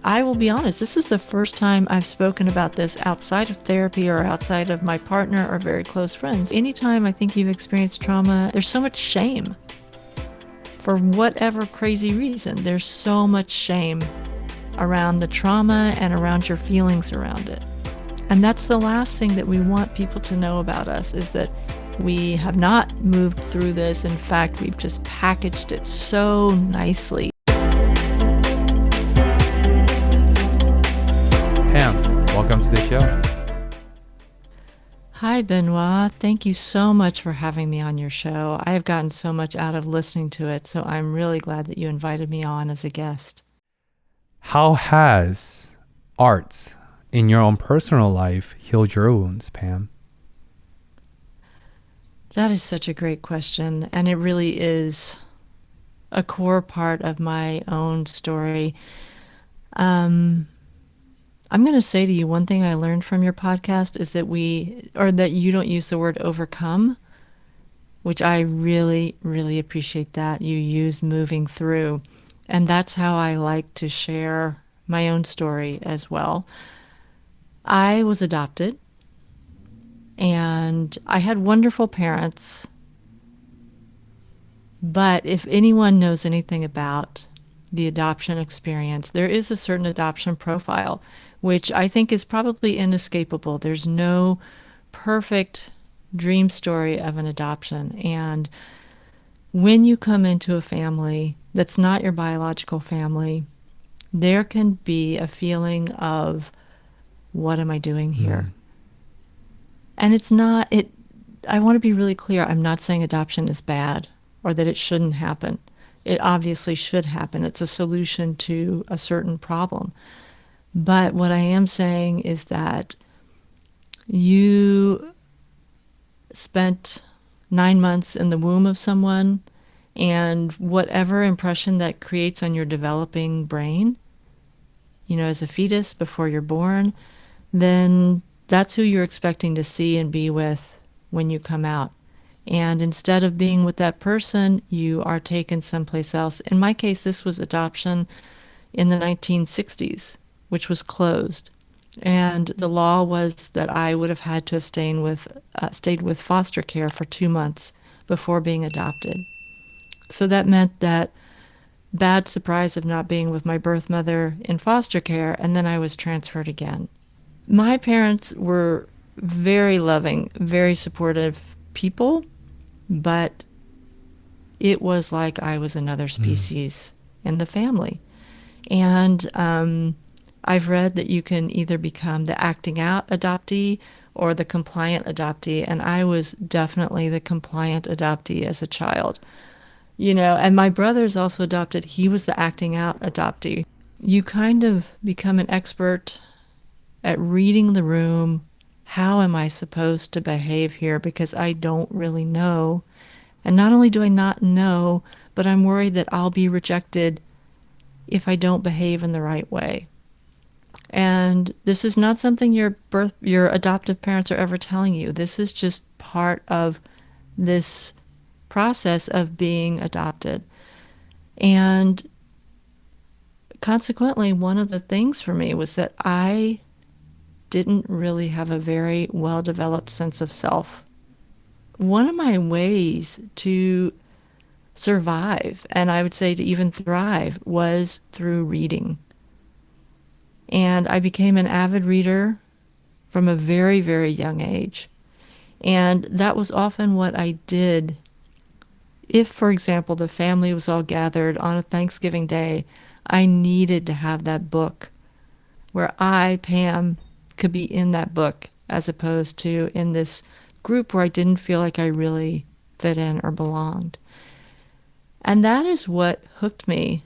I will be honest, this is the first time I've spoken about this outside of therapy or outside of my partner or very close friends. Anytime I think you've experienced trauma, there's so much shame. For whatever crazy reason, there's so much shame around the trauma and around your feelings around it. And that's the last thing that we want people to know about us, is that we have not moved through this. In fact, we've just packaged it so nicely. Pam, welcome to the show. Hi, Benoit. Thank you so much for having me on your show. I have gotten so much out of listening to it, so I'm really glad that you invited me on as a guest. How has art in your own personal life healed your wounds, Pam? That is such a great question, and it really is a core part of my own story. I'm going to say to you, one thing I learned from your podcast is that that you don't use the word overcome, which I really, really appreciate that. You use moving through. And that's how I like to share my own story as well. I was adopted, and I had wonderful parents. But if anyone knows anything about the adoption experience, there is a certain adoption profile, which I think is probably inescapable. There's no perfect dream story of an adoption. And when you come into a family that's not your biological family, there can be a feeling of, what am I doing here? And it's not, I want to be really clear. I'm not saying adoption is bad or that it shouldn't happen. It obviously should happen. It's a solution to a certain problem. But what I am saying is that you spent 9 months in the womb of someone, and whatever impression that creates on your developing brain, as a fetus before you're born, then that's who you're expecting to see and be with when you come out. And instead of being with that person, you are taken someplace else. In my case, this was adoption in the 1960s, which was closed. And the law was that I would have had to have stayed with foster care for 2 months before being adopted. So that meant that bad surprise of not being with my birth mother in foster care, and then I was transferred again. My parents were very loving, very supportive people, but it was like I was another species in the family. And I've read that you can either become the acting out adoptee or the compliant adoptee, and I was definitely the compliant adoptee as a child. And my brother's also adopted. He was the acting out adoptee. You kind of become an expert at reading the room. How am I supposed to behave here? Because I don't really know. And not only do I not know, but I'm worried that I'll be rejected if I don't behave in the right way. And this is not something your adoptive parents are ever telling you. This is just part of this process of being adopted. And consequently, one of the things for me was that I didn't really have a very well-developed sense of self. One of my ways to survive, and I would say to even thrive, was through reading. And I became an avid reader from a very, very young age. And that was often what I did. If, for example, the family was all gathered on a Thanksgiving day, I needed to have that book where I, Pam, could be in that book as opposed to in this group where I didn't feel like I really fit in or belonged. And that is what hooked me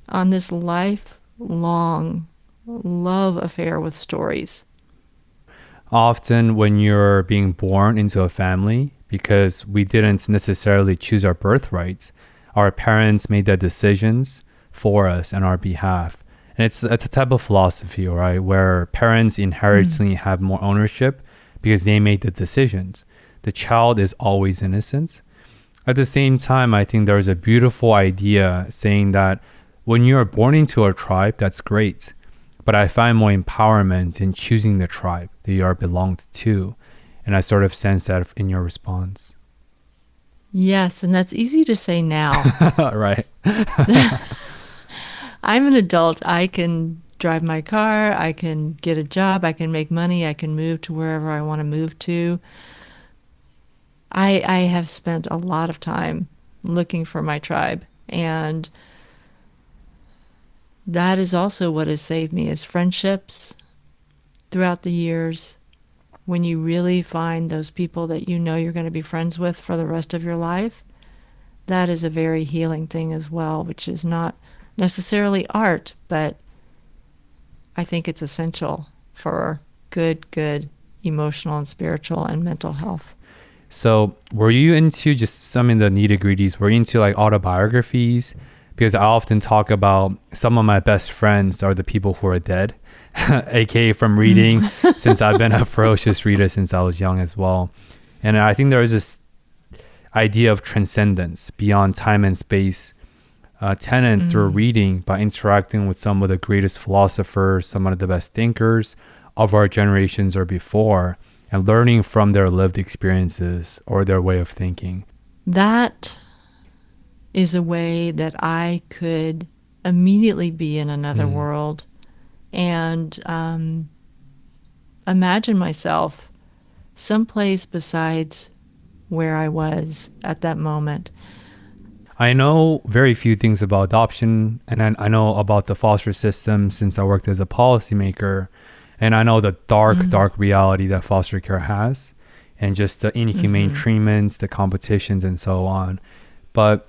on this lifelong love affair with stories. Often when you're being born into a family, because we didn't necessarily choose our birthrights, our parents made the decisions for us on our behalf. And it's a type of philosophy, right, where parents inherently have more ownership because they made the decisions. The child is always innocent. At the same time, I think there's a beautiful idea saying that when you're born into a tribe, that's great. but I find more empowerment in choosing the tribe that you are belonged to. And I sort of sense that in your response. Yes, and that's easy to say now. Right. I'm an adult. I can drive my car, I can get a job, I can make money, I can move to wherever I want to move to. I have spent a lot of time looking for my tribe, and that is also what has saved me is friendships throughout the years. When you really find those people that you know you're going to be friends with for the rest of your life, that is a very healing thing as well, which is not necessarily art, but I think it's essential for good emotional and spiritual and mental health. So, were you into just some of the nitty-gritties? Were you into like autobiographies? Because I often talk about some of my best friends are the people who are dead, aka from reading, since I've been a ferocious reader since I was young as well. And I think there is this idea of transcendence beyond time and space, tenant through reading by interacting with some of the greatest philosophers, some of the best thinkers of our generations or before, and learning from their lived experiences or their way of thinking. That is a way that I could immediately be in another world and imagine myself someplace besides where I was at that moment. I know very few things about adoption, and I know about the foster system since I worked as a policymaker, and I know the dark reality that foster care has, and just the inhumane treatments, the competitions, and so on. But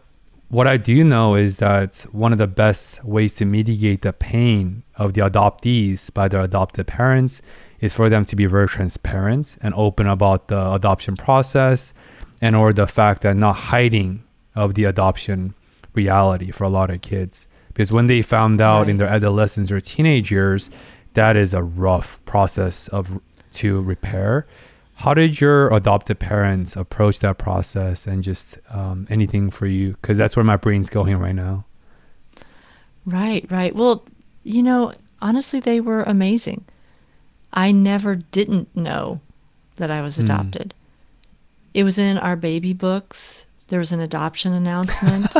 what I do know is that one of the best ways to mitigate the pain of the adoptees by their adopted parents is for them to be very transparent and open about the adoption process, and or the fact that not hiding of the adoption reality for a lot of kids. Because when they found out in their adolescence or teenage years, that is a rough process to repair. How did your adopted parents approach that process, and just anything for you? Because that's where my brain's going right now. Right. Well, honestly, they were amazing. I never didn't know that I was adopted. It was in our baby books. There was an adoption announcement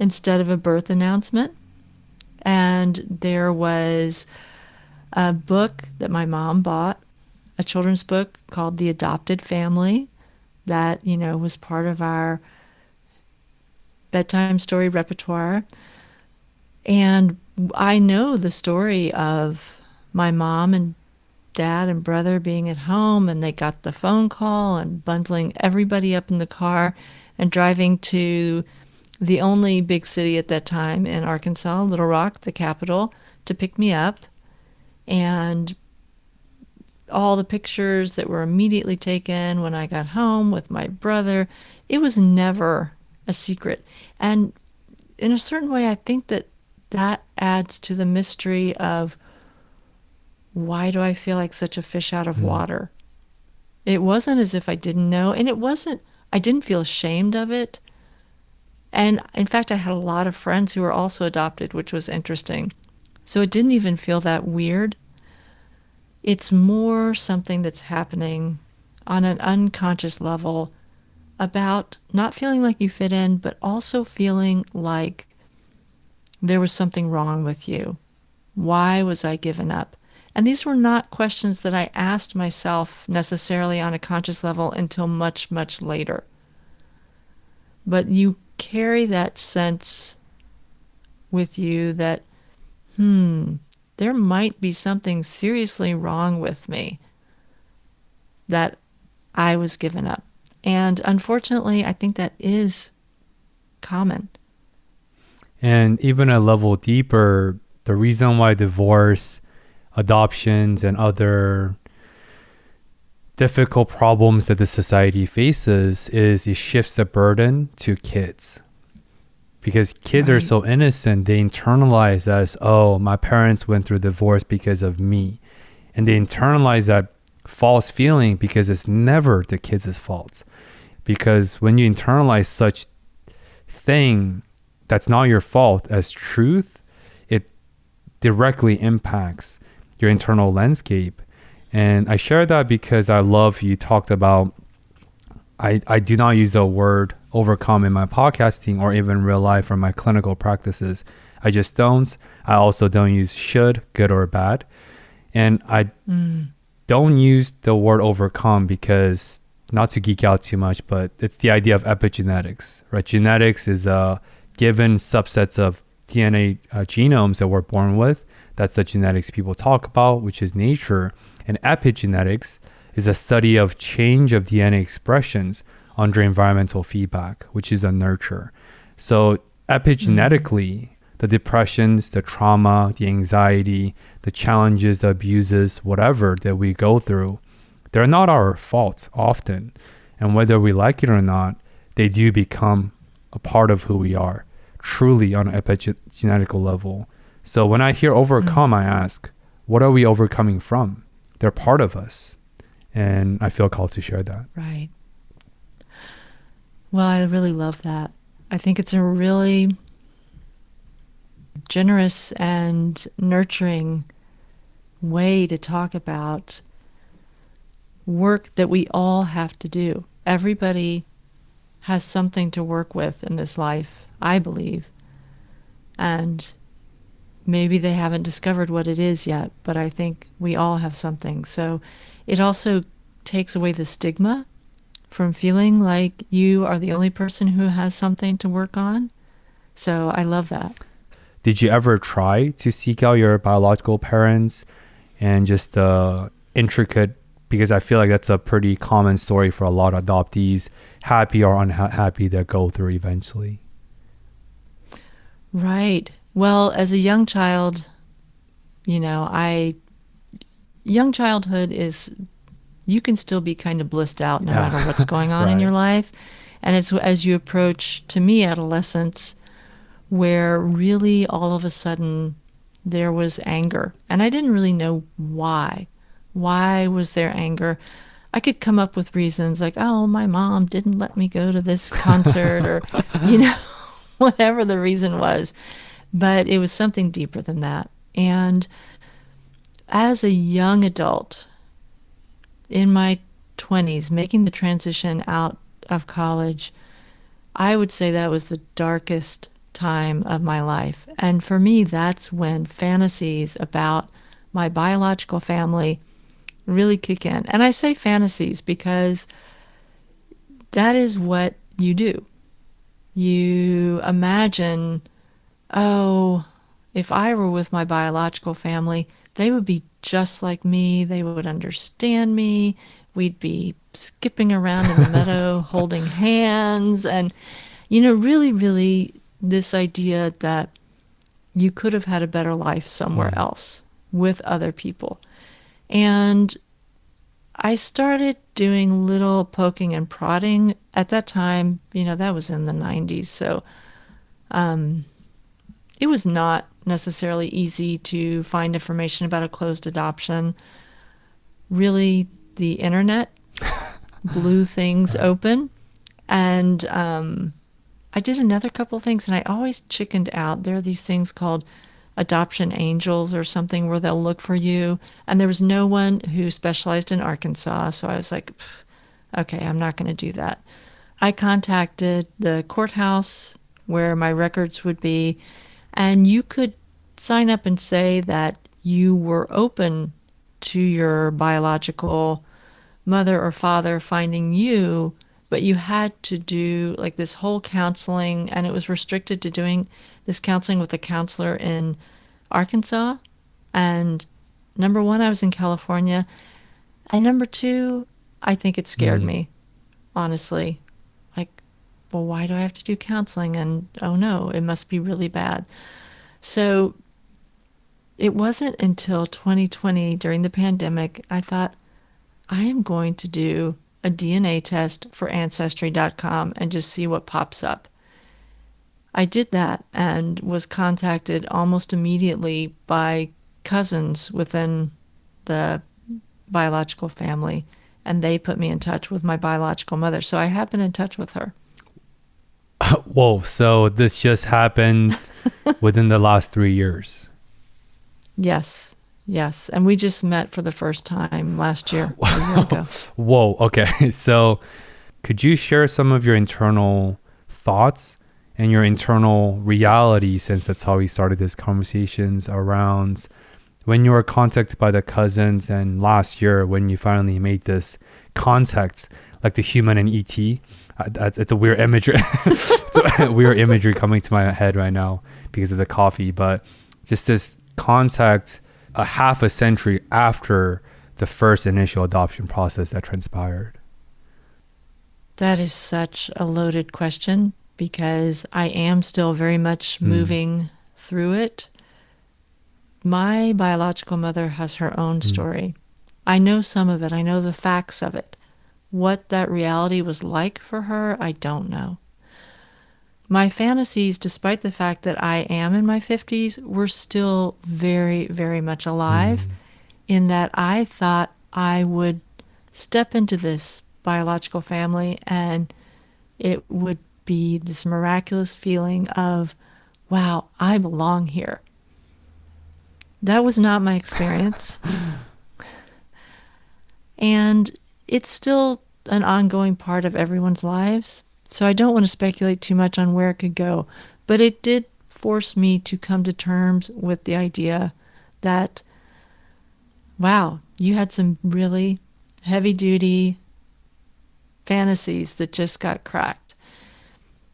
instead of a birth announcement. And there was a book that my mom bought, a children's book called The Adopted Family, that, was part of our bedtime story repertoire. And I know the story of my mom and dad and brother being at home, and they got the phone call and bundling everybody up in the car and driving to the only big city at that time in Arkansas, Little Rock, the capital, to pick me up. And all the pictures that were immediately taken when I got home with my brother, it was never a secret. And in a certain way, I think that adds to the mystery of, why do I feel like such a fish out of water? It wasn't as if I didn't know, and I didn't feel ashamed of it. And in fact, I had a lot of friends who were also adopted, which was interesting. So it didn't even feel that weird. It's more something that's happening on an unconscious level about not feeling like you fit in, but also feeling like there was something wrong with you. Why was I given up? And these were not questions that I asked myself necessarily on a conscious level until much, much later. But you carry that sense with you that, there might be something seriously wrong with me, that I was given up. And unfortunately, I think that is common. And even a level deeper, the reason why divorce, adoptions, and other difficult problems that the society faces is it shifts the burden to kids. Because kids are so innocent, they internalize as, oh, my parents went through divorce because of me. And they internalize that false feeling because it's never the kids' fault. Because when you internalize such thing that's not your fault as truth, it directly impacts your internal landscape. And I share that because I love you talked about, I do not use the word overcome in my podcasting or even real life or my clinical practices. I just don't. I also don't use should, good or bad. And I don't use the word overcome because, not to geek out too much, but it's the idea of epigenetics, right? Genetics is a given subsets of DNA genomes that we're born with. That's the genetics people talk about, which is nature. And epigenetics is a study of change of DNA expressions under environmental feedback, which is the nurture. So epigenetically, the depressions, the trauma, the anxiety, the challenges, the abuses, whatever that we go through, they're not our fault often. And whether we like it or not, they do become a part of who we are, truly on an epigenetical level. So when I hear overcome, I ask, what are we overcoming from? They're part of us. And I feel called to share that. Right. Well, I really love that. I think it's a really generous and nurturing way to talk about work that we all have to do. Everybody has something to work with in this life, I believe. And maybe they haven't discovered what it is yet, but I think we all have something. So it also takes away the stigma from feeling like you are the only person who has something to work on. So I love that. Did you ever try to seek out your biological parents and just the intricate, because I feel like that's a pretty common story for a lot of adoptees, happy or unhappy, that go through eventually? Right. Well, as a young child, young childhood is, you can still be kind of blissed out no matter what's going on in your life. And it's as you approach, to me, adolescence, where really all of a sudden there was anger. And I didn't really know why. Why was there anger? I could come up with reasons like, oh, my mom didn't let me go to this concert or, whatever the reason was. But it was something deeper than that. And as a young adult, in my 20s, making the transition out of college, I would say that was the darkest time of my life. And for me, that's when fantasies about my biological family really kick in. And I say fantasies because that is what you do. You imagine, oh, if I were with my biological family, they would be just like me. They would understand me. We'd be skipping around in the meadow, holding hands. And, really, really this idea that you could have had a better life somewhere else with other people. And I started doing little poking and prodding at that time. That was in the 90s. So it was not necessarily easy to find information about a closed adoption. Really, the internet blew things open. And I did another couple of things, and I always chickened out. There are these things called adoption angels or something where they'll look for you. And there was no one who specialized in Arkansas. So I was like, okay, I'm not going to do that. I contacted the courthouse where my records would be, and you could sign up and say that you were open to your biological mother or father finding you, but you had to do like this whole counseling, and it was restricted to doing this counseling with a counselor in Arkansas. And number one, I was in California. And number two, I think it scared me, honestly. Like, well, why do I have to do counseling? And oh no, it must be really bad. So it wasn't until 2020 during the pandemic, I thought, I am going to do a DNA test for Ancestry.com and just see what pops up. I did that and was contacted almost immediately by cousins within the biological family, and they put me in touch with my biological mother. So I have been in touch with her. Whoa, so this just happens within the last 3 years? Yes. Yes. And we just met for the first time last year, a year ago. Whoa. Okay. So, could you share some of your internal thoughts and your internal reality, since that's how we started these conversations, around when you were contacted by the cousins and last year when you finally made this contact, like the human and ET? It's a weird imagery. It's a weird imagery coming to my head right now because of the coffee, but just this contact a half a century after the first initial adoption process that transpired. That is such a loaded question because I am still very much Mm. moving through it. My biological mother has her own Mm. story. I know some of it, I know the facts of it. What that reality was like for her, I don't know. My fantasies, despite the fact that I am in my 50s, were still very, very much alive, Mm. in that I thought I would step into this biological family and it would be this miraculous feeling of, wow, I belong here. That was not my experience. And it's still an ongoing part of everyone's lives. So I don't want to speculate too much on where it could go. But it did force me to come to terms with the idea that, wow, you had some really heavy duty fantasies that just got cracked.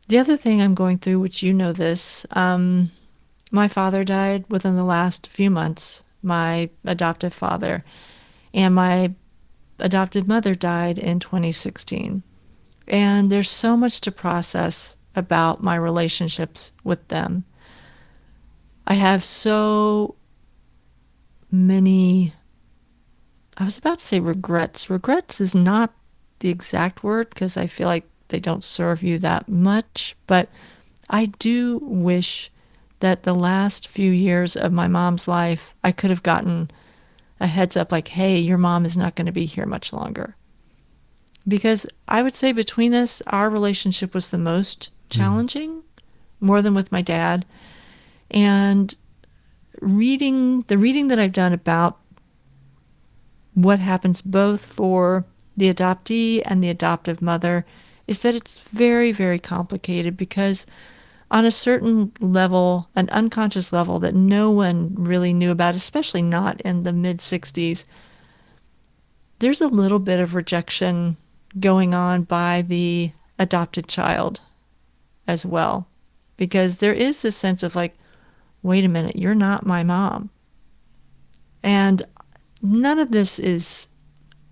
The other thing I'm going through, which you know this, my father died within the last few months, my adoptive father, and my adopted mother died in 2016. And there's so much to process about my relationships with them. I have so many, I was about to say regrets. Regrets is not the exact word because I feel like they don't serve you that much, but I do wish that the last few years of my mom's life, I could have gotten a heads up like, hey, your mom is not going to be here much longer. Because I would say between us, our relationship was the most Mm. challenging, more than with my dad. And the reading that I've done about what happens both for the adoptee and the adoptive mother is that it's very, very complicated because on a certain level, an unconscious level that no one really knew about, especially not in the mid 60s, there's a little bit of rejection going on by the adopted child as well. Because there is this sense of like, wait a minute, you're not my mom. And none of this is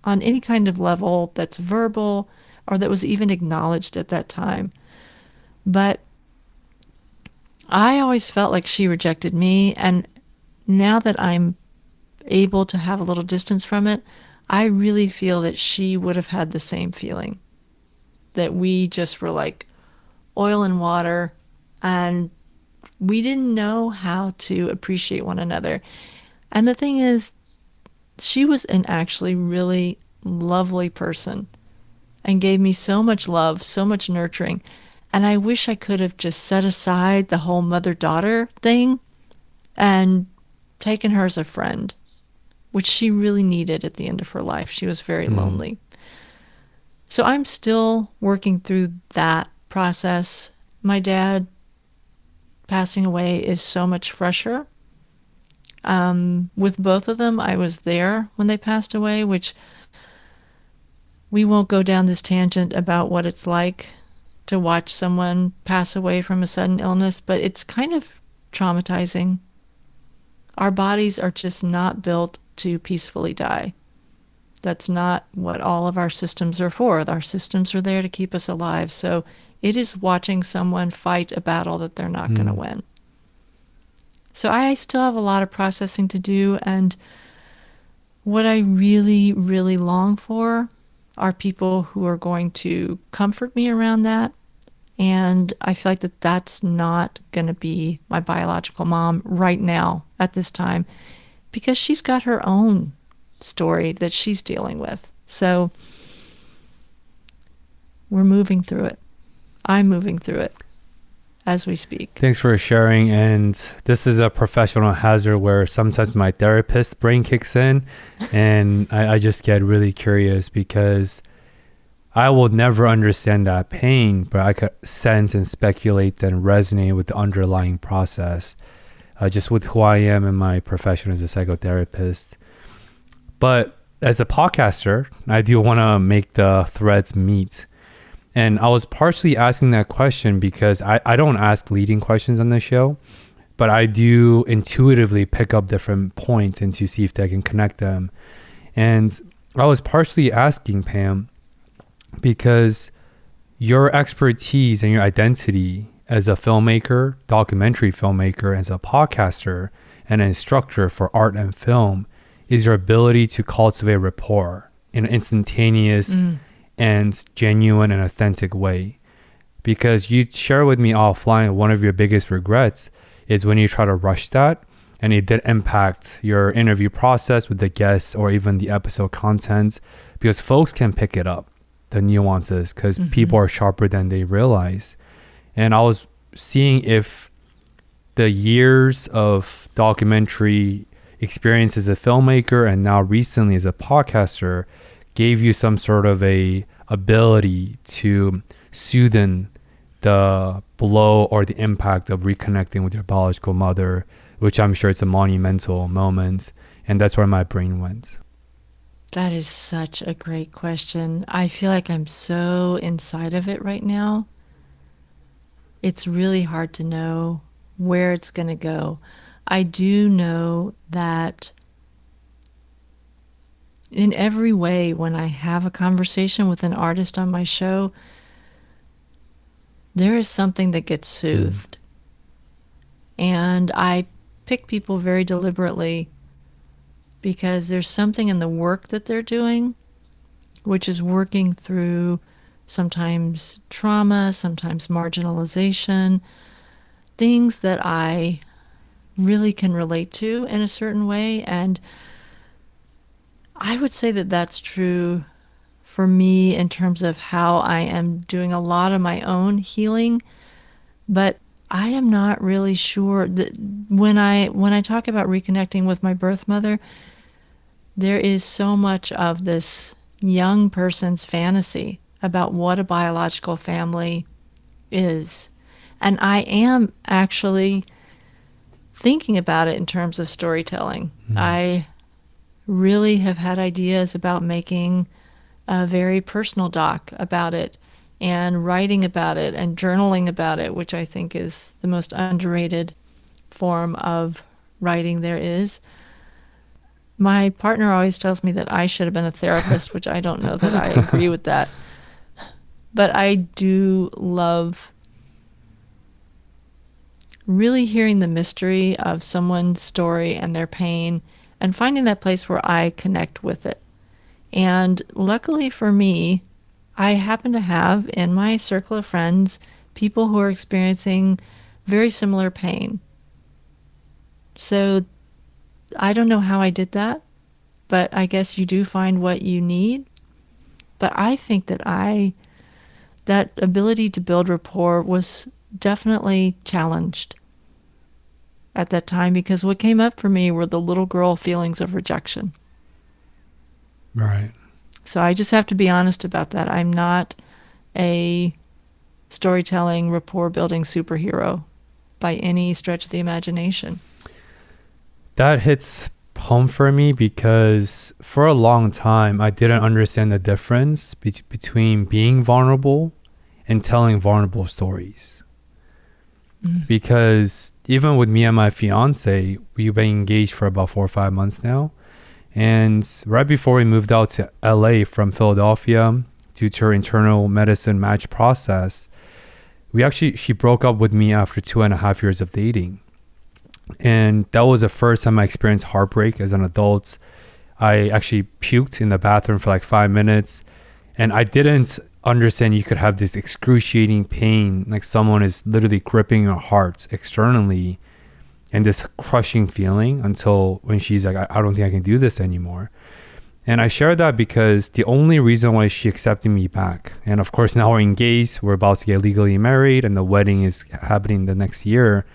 on any kind of level that's verbal or that was even acknowledged at that time. But I always felt like she rejected me. And now that I'm able to have a little distance from it, I really feel that she would have had the same feeling. That we just were like oil and water and we didn't know how to appreciate one another. And the thing is, she was an actually really lovely person and gave me so much love, so much nurturing. And I wish I could have just set aside the whole mother daughter thing and taken her as a friend, which she really needed at the end of her life. She was very Mm. lonely. So I'm still working through that process. My dad passing away is so much fresher. With both of them, I was there when they passed away, which we won't go down this tangent about what it's like to watch someone pass away from a sudden illness, but it's kind of traumatizing. Our bodies are just not built to peacefully die. That's not what all of our systems are for. Our systems are there to keep us alive. So it is watching someone fight a battle that they're not going to Mm. win. So I still have a lot of processing to do. And what I really, really long for are people who are going to comfort me around that. And I feel like that's not going to be my biological mom right now at this time because she's got her own story that she's dealing with. So we're moving through it. I'm moving through it. as we speak. Thanks for sharing. And this is a professional hazard where sometimes my therapist brain kicks in and I just get really curious because I will never understand that pain, but I could sense and speculate and resonate with the underlying process, just with who I am in my profession as a psychotherapist. But as a podcaster, I do want to make the threads meet. And I was partially asking that question because I don't ask leading questions on the show, but I do intuitively pick up different points and to see if they can connect them. And I was partially asking Pam, because your expertise and your identity as a filmmaker, documentary filmmaker, as a podcaster, and an instructor for art and film is your ability to cultivate rapport in an instantaneous and genuine and authentic way. Because you share with me offline, one of your biggest regrets is when you try to rush that, and it did impact your interview process with the guests or even the episode content, because folks can pick it up, the nuances, because people are sharper than they realize. And I was seeing if the years of documentary experience as a filmmaker and now recently as a podcaster gave you some sort of a ability to soothe the blow or the impact of reconnecting with your biological mother, which I'm sure it's a monumental moment. And that's where my brain went. That is such a great question. I feel like I'm so inside of it right now. It's really hard to know where it's going to go. I do know that in every way, when I have a conversation with an artist on my show, there is something that gets soothed. And I pick people very deliberately because there's something in the work that they're doing, which is working through sometimes trauma, sometimes marginalization, things that I really can relate to in a certain way. And I would say that that's true for me in terms of how I am doing a lot of my own healing, but I am not really sure that when I talk about reconnecting with my birth mother, there is so much of this young person's fantasy about what a biological family is. And I am actually thinking about it in terms of storytelling. I really have had ideas about making a very personal doc about it and writing about it and journaling about it, which I think is the most underrated form of writing there is. My partner always tells me that I should have been a therapist, which I don't know that I agree with that. But I do love really hearing the mystery of someone's story and their pain and finding that place where I connect with it. And luckily for me, I happen to have in my circle of friends people who are experiencing very similar pain. So I don't know how I did that, but I guess you do find what you need. But I think that that ability to build rapport was definitely challenged at that time, because what came up for me were the little girl feelings of rejection. Right. So I just have to be honest about that. I'm not a storytelling, rapport building superhero by any stretch of the imagination. That hits home for me because for a long time, I didn't understand the difference between being vulnerable and telling vulnerable stories. Because even with me and my fiance, we've been engaged for about 4 or 5 months now. And right before we moved out to LA from Philadelphia, due to her internal medicine match process, she broke up with me after 2.5 years of dating. And that was the first time I experienced heartbreak as an adult. I actually puked in the bathroom for like 5 minutes. And I didn't understand you could have this excruciating pain, like someone is literally gripping your heart externally, and this crushing feeling, until when she's like, I don't think I can do this anymore. And I share that because the only reason why she accepted me back, and of course now we're engaged, we're about to get legally married, and the wedding is happening the next year,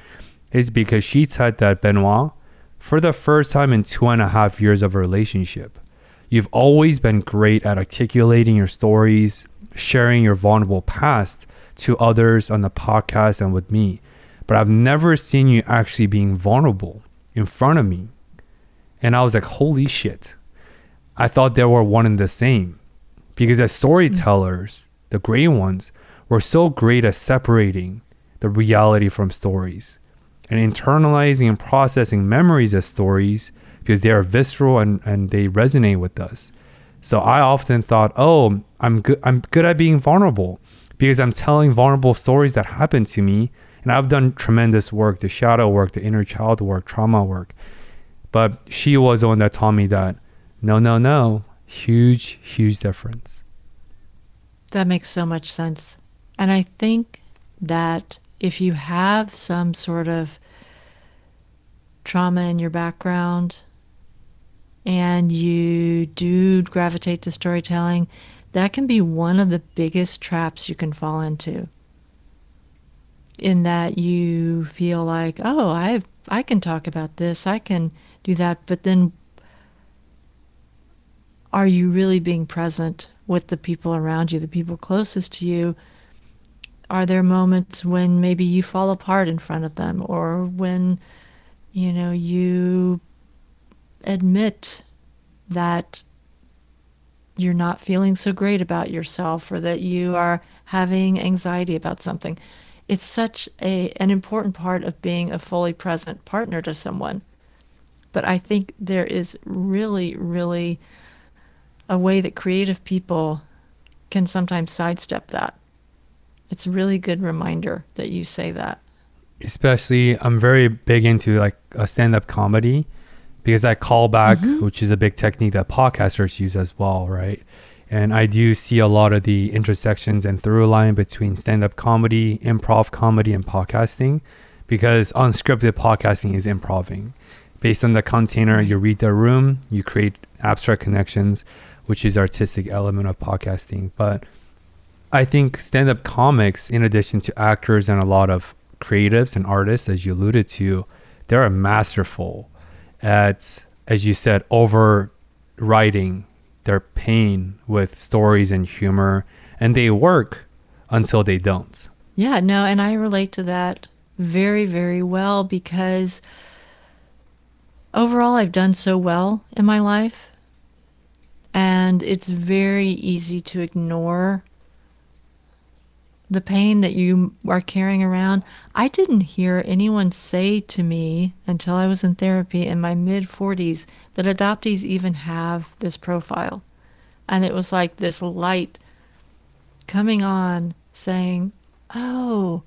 is because she said that, Benoit, for the first time in 2.5 years of a relationship, you've always been great at articulating your stories, sharing your vulnerable past to others on the podcast and with me. But I've never seen you actually being vulnerable in front of me. And I was like, holy shit. I thought they were one and the same. Because as storytellers, the great ones, we're so great at separating the reality from stories and internalizing and processing memories as stories because they are visceral and they resonate with us. So I often thought, oh, I'm good at being vulnerable because I'm telling vulnerable stories that happened to me. And I've done tremendous work, the shadow work, the inner child work, trauma work. But she was the one that taught me that no. Huge, huge difference. That makes so much sense. And I think that if you have some sort of trauma in your background and you do gravitate to storytelling, that can be one of the biggest traps you can fall into. In that you feel like, oh, I can talk about this, I can do that, but then are you really being present with the people around you, the people closest to you? Are there moments when maybe you fall apart in front of them, or when, you admit that you're not feeling so great about yourself, or that you are having anxiety about something? It's such an important part of being a fully present partner to someone. But I think there is really, really a way that creative people can sometimes sidestep that. It's a really good reminder that you say that. Especially, I'm very big into like a stand-up comedy because I call back, which is a big technique that podcasters use as well, right? And I do see a lot of the intersections and through line between stand-up comedy, improv comedy, and podcasting, because unscripted podcasting is improving. Based on the container, you read the room, you create abstract connections, which is artistic element of podcasting. But I think stand-up comics, in addition to actors and a lot of creatives and artists, as you alluded to, they're masterful at, as you said, overwriting their pain with stories and humor, and they work until they don't. Yeah, no, and I relate to that very, very well because overall I've done so well in my life, and it's very easy to ignore the pain that you are carrying around. I didn't hear anyone say to me until I was in therapy in my mid-40s that adoptees even have this profile. And it was like this light coming on saying, oh,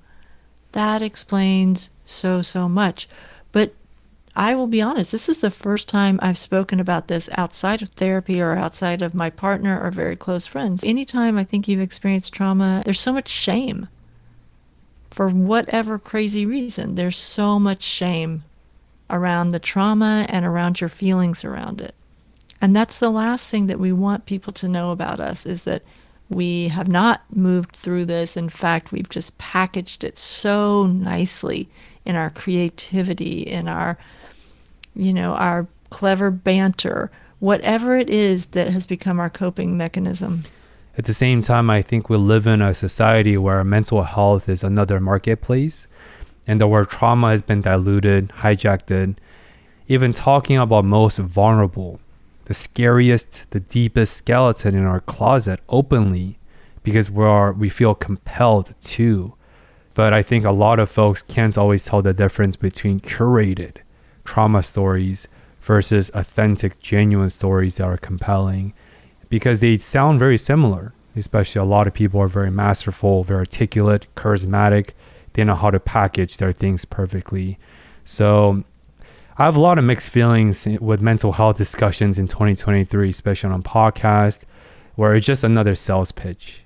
that explains so much. But I will be honest, this is the first time I've spoken about this outside of therapy or outside of my partner or very close friends. Anytime I think you've experienced trauma, there's so much shame. For whatever crazy reason, there's so much shame around the trauma and around your feelings around it. And that's the last thing that we want people to know about us, is that we have not moved through this. In fact, we've just packaged it so nicely in our creativity, in our our clever banter, whatever it is that has become our coping mechanism. At the same time, I think we live in a society where mental health is another marketplace, and the word trauma has been diluted, hijacked. Even talking about most vulnerable, the scariest, the deepest skeleton in our closet openly, because we feel compelled to. But I think a lot of folks can't always tell the difference between curated trauma stories versus authentic, genuine stories that are compelling, because they sound very similar. Especially a lot of people are very masterful, very articulate, charismatic. They know how to package their things perfectly. So I have a lot of mixed feelings with mental health discussions in 2023, especially on podcasts, where it's just another sales pitch.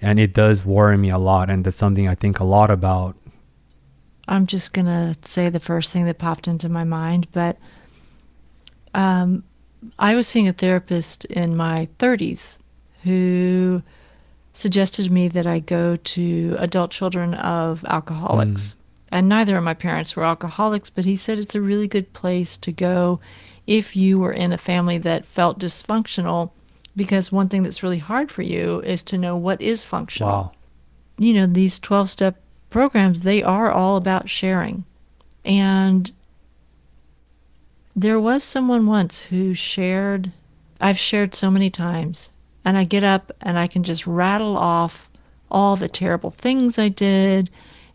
And it does worry me a lot. And that's something I think a lot about. I'm just going to say the first thing that popped into my mind, but I was seeing a therapist in my 30s who suggested to me that I go to adult children of Mm. alcoholics. And neither of my parents were alcoholics, but he said it's a really good place to go if you were in a family that felt dysfunctional, because one thing that's really hard for you is to know what is functional. Wow. You know, these 12-step programs, they are all about sharing. And there was someone once who shared, I've shared so many times, and I get up and I can just rattle off all the terrible things I did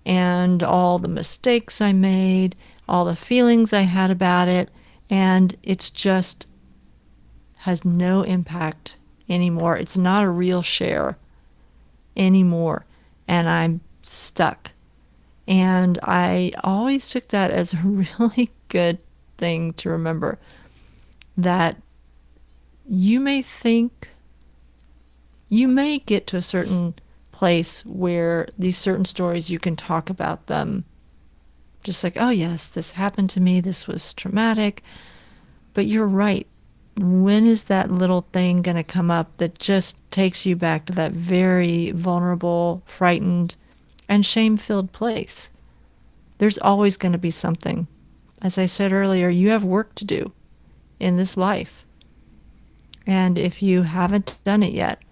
and all the mistakes I made, all the feelings I had about it, and it's just has no impact anymore. It's not a real share anymore, and I'm stuck. And I always took that as a really good thing to remember, that you may think, you may get to a certain place where these certain stories, you can talk about them just like, oh, yes, this happened to me, this was traumatic. But you're right. When is that little thing going to come up that just takes you back to that very vulnerable, frightened, and shame filled place? There's always going to be something. As I said earlier, you have work to do in this life. And if you haven't done it yet,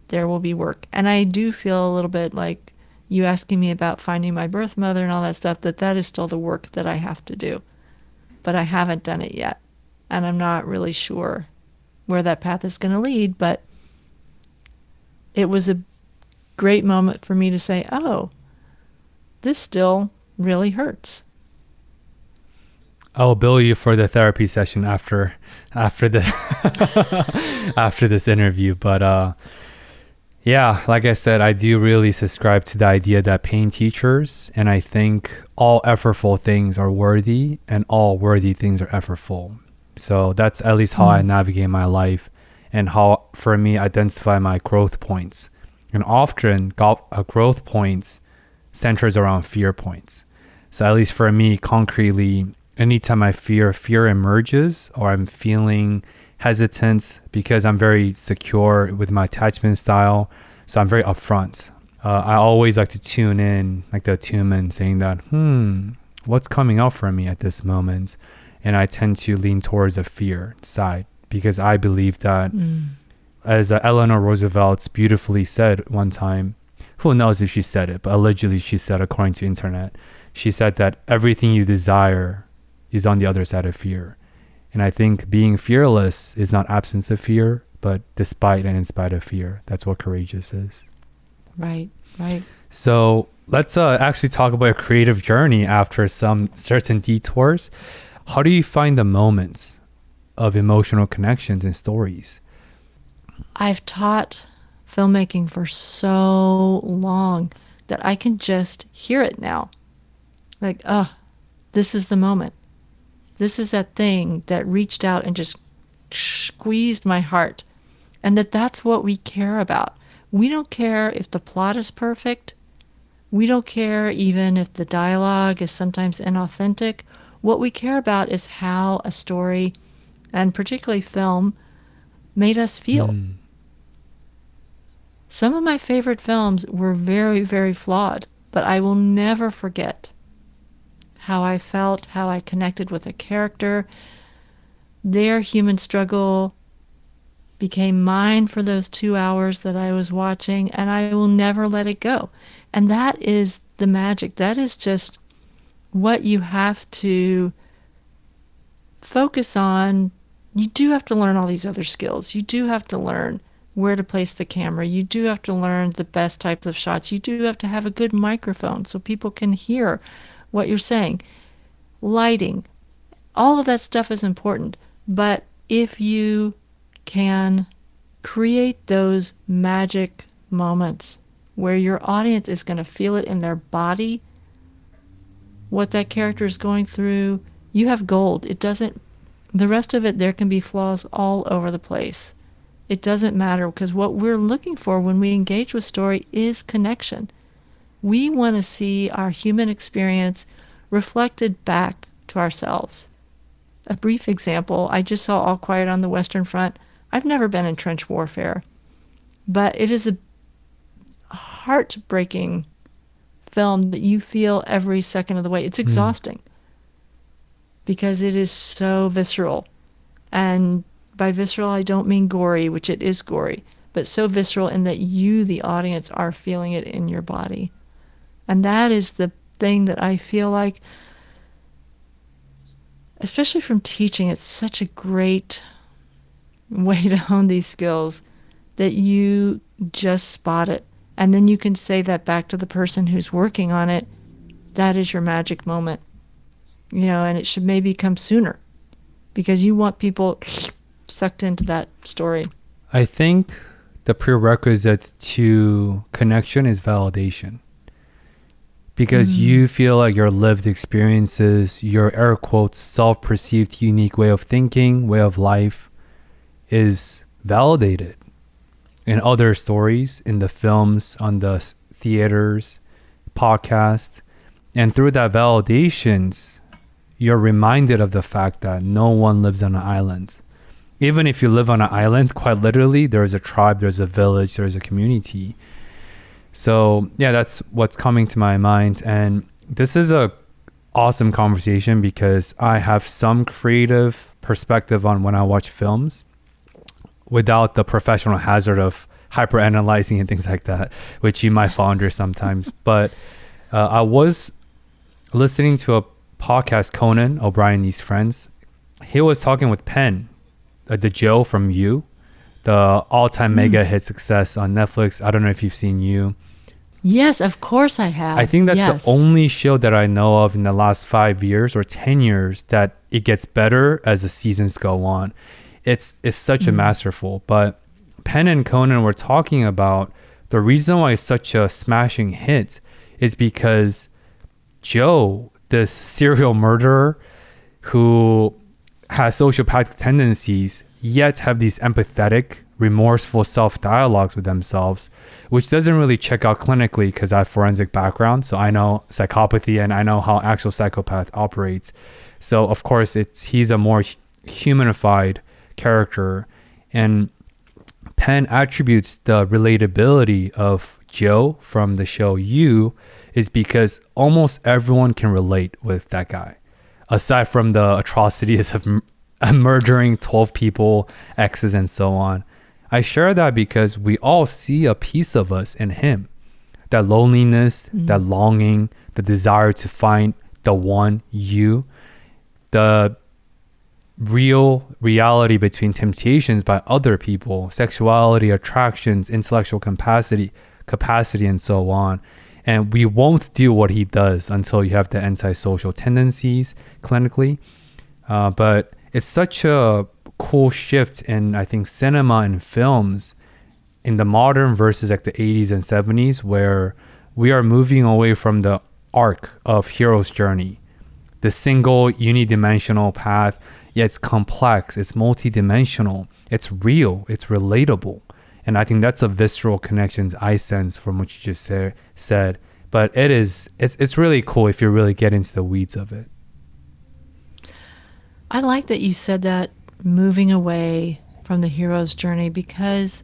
there will be work. And I do feel a little bit like you asking me about finding my birth mother and all that stuff, that is still the work that I have to do. But I haven't done it yet. And I'm not really sure where that path is going to lead, but it was a great moment for me to say, oh, this still really hurts. I will bill you for the therapy session after the after this interview. But yeah, like I said, I do really subscribe to the idea that pain teachers, and I think all effortful things are worthy, and all worthy things are effortful. So that's at least how I navigate my life, and how, for me, identify my growth points. And often, growth points centers around fear points. So at least for me, concretely, anytime I fear emerges, or I'm feeling hesitant because I'm very secure with my attachment style, so I'm very upfront. I always like to tune in, like the attunement, saying that, what's coming up for me at this moment? And I tend to lean towards the fear side, because I believe that, as Eleanor Roosevelt beautifully said one time, who knows if she said it, but allegedly she said, according to internet, she said that everything you desire is on the other side of fear. And I think being fearless is not absence of fear, but despite and in spite of fear. That's what courageous is. Right, right. So let's actually talk about a creative journey after some certain detours. How do you find the moments of emotional connections in stories? I've taught filmmaking for so long that I can just hear it now. Like, this is the moment. This is that thing that reached out and just squeezed my heart. And that's what we care about. We don't care if the plot is perfect. We don't care even if the dialogue is sometimes inauthentic. What we care about is how a story, and particularly film, made us feel. Some of my favorite films were very, very flawed, but I will never forget how I felt, how I connected with a character. Their human struggle became mine for those 2 hours that I was watching, and I will never let it go. And that is the magic. That is just what you have to focus on. You do have to learn all these other skills. You do have to learn where to place the camera. You do have to learn the best types of shots. You do have to have a good microphone so people can hear what you're saying. Lighting. All of that stuff is important. But if you can create those magic moments where your audience is going to feel it in their body, what that character is going through, you have gold. It doesn't, the rest of it, there can be flaws all over the place. It doesn't matter, because what we're looking for when we engage with story is connection. We want to see our human experience reflected back to ourselves. a brief example. I just saw All Quiet on the Western Front. I've never been in trench warfare, but it is a heartbreaking film that you feel every second of the way. It's Mm. exhausting because it is so visceral. And by visceral, I don't mean gory, which it is gory, but so visceral in that you, the audience, are feeling it in your body. And that is the thing that I feel like, especially from teaching, it's such a great way to hone these skills that you just spot it. And then you can say that back to the person who's working on it. That is your magic moment, and it should maybe come sooner because you want people sucked into that story. I think the prerequisite to connection is validation. Because you feel like your lived experiences, your air quotes, self-perceived unique way of thinking, way of life is validated in other stories, in the films, on the theaters, podcast. And through that validations, you're reminded of the fact that no one lives on an island. Even if you live on an island, quite literally, there's a tribe, there's a village, there's a community. So yeah, that's what's coming to my mind. And this is a awesome conversation because I have some creative perspective on when I watch films without the professional hazard of hyperanalyzing and things like that, which you might fall under sometimes. But I was listening to a podcast, Conan O'Brien, These Friends. He was talking with Penn, the Joe from You, the all-time mega hit success on Netflix. I don't know if you've seen You. Yes, of course I have. I think that's yes. the only show that I know of in the last 5 years or 10 years that it gets better as the seasons go on. It's such a masterful. But Penn and Conan were talking about the reason why it's such a smashing hit is because Joe, this serial murderer who has sociopathic tendencies, yet have these empathetic, remorseful self-dialogues with themselves, which doesn't really check out clinically because I have forensic background. So I know psychopathy and I know how actual psychopath operates. So of course he's a more humanified character. And Penn attributes the relatability of Joe from the show You is because almost everyone can relate with that guy. Aside from the atrocities of murdering 12 people, exes, and so on. I share that because we all see a piece of us in him. That loneliness, that longing, the desire to find the one, you, the reality between temptations by other people, sexuality, attractions, intellectual capacity, and so on. And we won't do what he does until you have the antisocial tendencies clinically. But it's such a cool shift in, I think, cinema and films in the modern versus like the 80s and 70s, where we are moving away from the arc of hero's journey, the single unidimensional path. Yeah, it's complex, it's multidimensional, it's real, it's relatable. And I think that's a visceral connections I sense from what you just said. But it's really cool if you really get into the weeds of it. I like that you said that, moving away from the hero's journey, because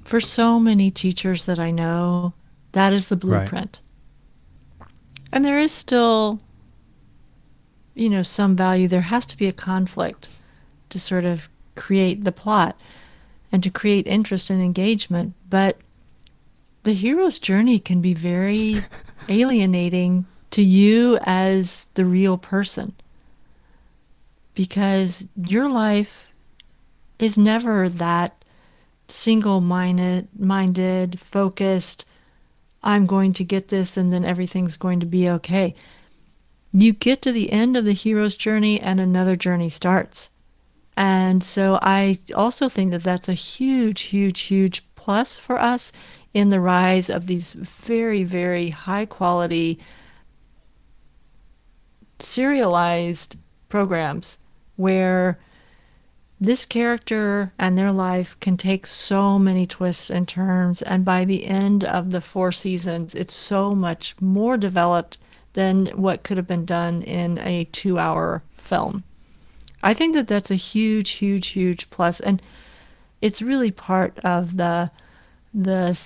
for so many teachers that I know, that is the blueprint. Right. And there is still, some value. There has to be a conflict to sort of create the plot and to create interest and engagement. But the hero's journey can be very alienating to you as the real person, because your life is never that single-minded, focused, I'm going to get this and then everything's going to be okay. You get to the end of the hero's journey and another journey starts. And so I also think that that's a huge, huge, huge plus for us in the rise of these very, very high quality serialized programs where this character and their life can take so many twists and turns, and by the end of the 4 seasons, it's so much more developed than what could have been done in a 2-hour film. I think that that's a huge, huge, huge plus, and it's really part of the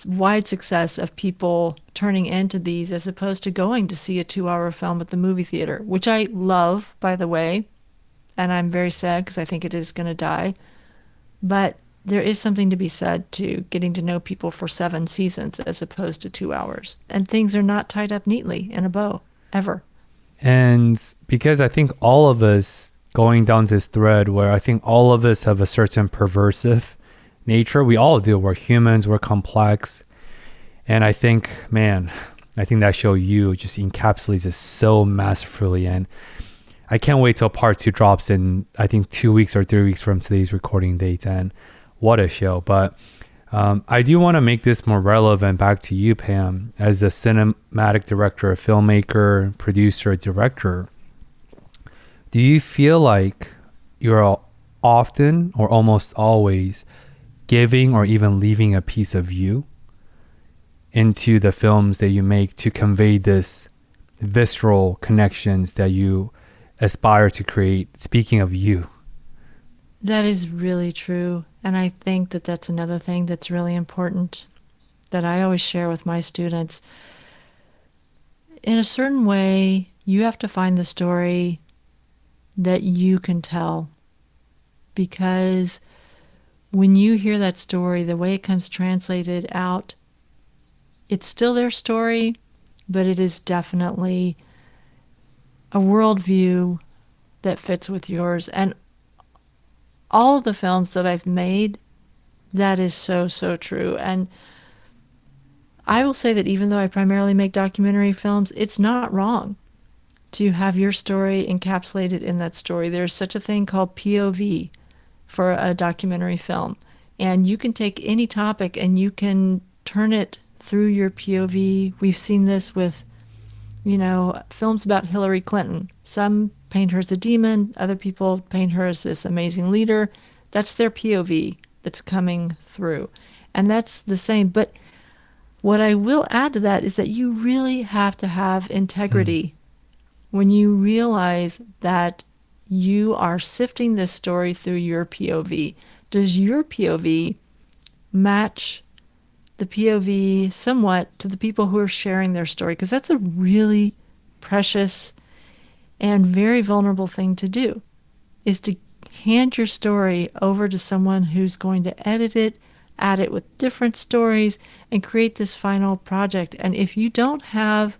wide success of people turning into these as opposed to going to see a 2-hour film at the movie theater, which I love, by the way, and I'm very sad because I think it is going to die. But there is something to be said to getting to know people for 7 seasons as opposed to 2 hours. And things are not tied up neatly in a bow, ever. And because I think all of us going down this thread where I think all of us have a certain perversive nature. We all do. We're humans. We're complex. And I think, man, I think that show You just encapsulates it so masterfully. And I can't wait till part 2 drops in, I think, 2 weeks or 3 weeks from today's recording date. And what a show. But I do want to make this more relevant back to you, Pam, as a cinematic director, a filmmaker, producer, director. Do you feel like you're often or almost always giving or even leaving a piece of you into the films that you make to convey this visceral connections that you aspire to create, speaking of you? That is really true. And I think that that's another thing that's really important that I always share with my students. In a certain way, you have to find the story that you can tell, because when you hear that story, the way it comes translated out, it's still their story, but it is definitely a worldview that fits with yours. And all of the films that I've made, that is so, so true. And I will say that even though I primarily make documentary films, it's not wrong to have your story encapsulated in that story. There's such a thing called POV for a documentary film. And you can take any topic and you can turn it through your POV. We've seen this with, films about Hillary Clinton. Some paint her as a demon. Other people paint her as this amazing leader. That's their POV that's coming through. And that's the same. But what I will add to that is that you really have to have integrity when you realize that you are sifting this story through your POV. Does your POV match the POV somewhat to the people who are sharing their story? Because that's a really precious and very vulnerable thing to do, is to hand your story over to someone who's going to edit it, add it with different stories, and create this final project. And if you don't have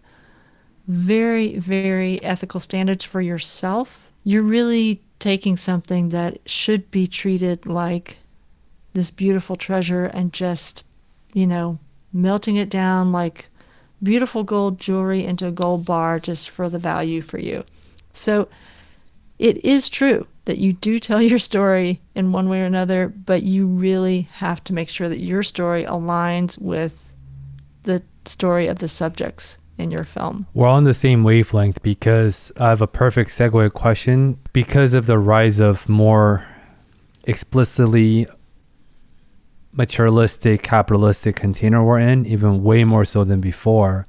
very, very ethical standards for yourself, you're really taking something that should be treated like this beautiful treasure and just, melting it down like beautiful gold jewelry into a gold bar just for the value for you. So it is true that you do tell your story in one way or another, but you really have to make sure that your story aligns with the story of the subjects in your film. We're on the same wavelength, because I have a perfect segue question. Because of the rise of more explicitly materialistic, capitalistic container we're in, even way more so than before,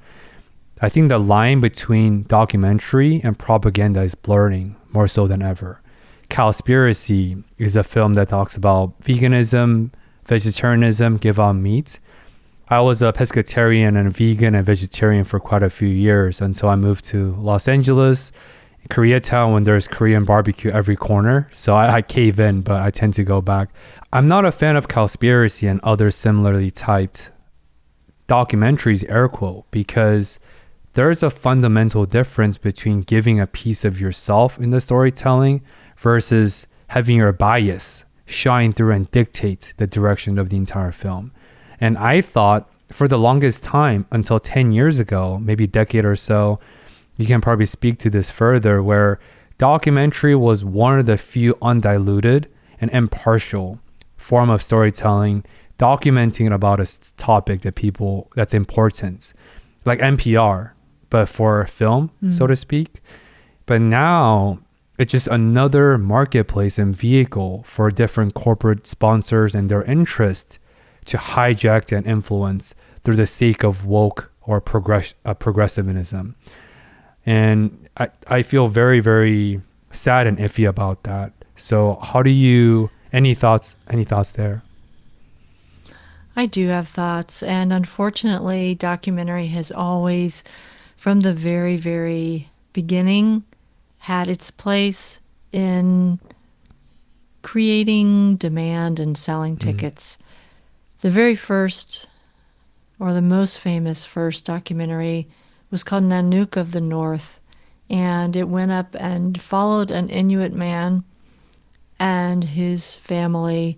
I think the line between documentary and propaganda is blurring more so than ever. Cowspiracy is a film that talks about veganism, vegetarianism, give up meat. I was a pescatarian and vegan and vegetarian for quite a few years until I moved to Los Angeles, Koreatown, when there's Korean barbecue every corner. So I cave in, but I tend to go back. I'm not a fan of Cowspiracy and other similarly typed documentaries, air quote, because there's a fundamental difference between giving a piece of yourself in the storytelling versus having your bias shine through and dictate the direction of the entire film. And I thought for the longest time, until 10 years ago, maybe a decade or so, you can probably speak to this further, where documentary was one of the few undiluted and impartial form of storytelling, documenting about a topic that's important, like NPR, but for film, so to speak. But now it's just another marketplace and vehicle for different corporate sponsors and their interest to hijack and influence through the sake of woke or progressivism. And I feel very, very sad and iffy about that. So how do you, any thoughts there? I do have thoughts, and unfortunately, documentary has always, from the very, very beginning, had its place in creating demand and selling Mm. tickets. The very first, or the most famous first documentary, was called Nanook of the North, and it went up and followed an Inuit man and his family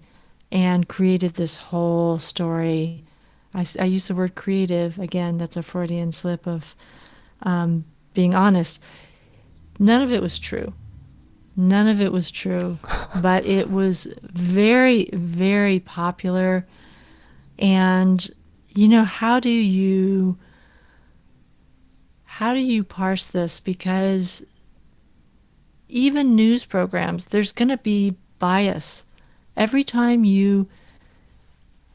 and created this whole story. I use the word creative. Again, that's a Freudian slip of being honest. None of it was true. None of it was true, but it was very, very popular. And, how do you parse this? Because even news programs, there's going to be bias. Every time you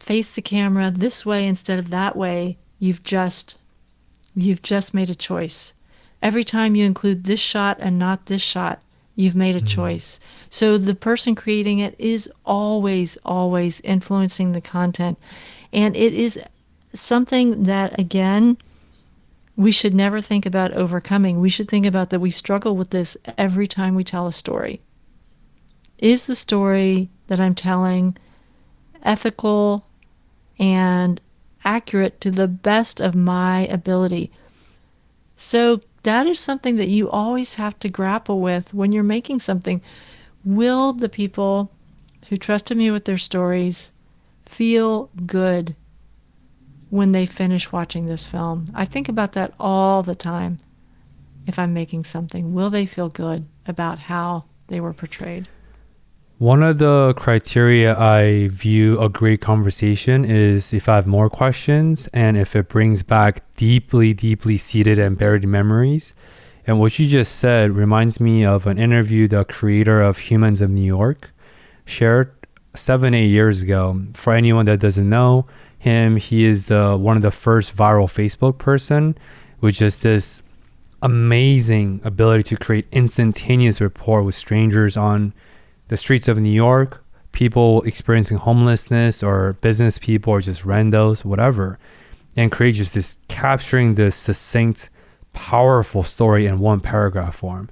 face the camera this way instead of that way, you've just made a choice. Every time you include this shot and not this shot, you've made a Mm. choice. So the person creating it is always, always influencing the content. And it is something that, again, we should never think about overcoming. We should think about that we struggle with this every time we tell a story. Is the story that I'm telling ethical and accurate to the best of my ability? So that is something that you always have to grapple with when you're making something. Will the people who trusted me with their stories feel good when they finish watching this film? I think about that all the time. If I'm making something, will they feel good about how they were portrayed? One of the criteria I view a great conversation is if I have more questions and if it brings back deeply, deeply seated and buried memories. And what you just said reminds me of an interview the creator of Humans of New York shared 7, 8 years ago. For anyone that doesn't know him, he is one of the first viral Facebook person with just this amazing ability to create instantaneous rapport with strangers on the streets of New York, people experiencing homelessness or business people or just randos, whatever, and create just this capturing this succinct, powerful story in one paragraph form.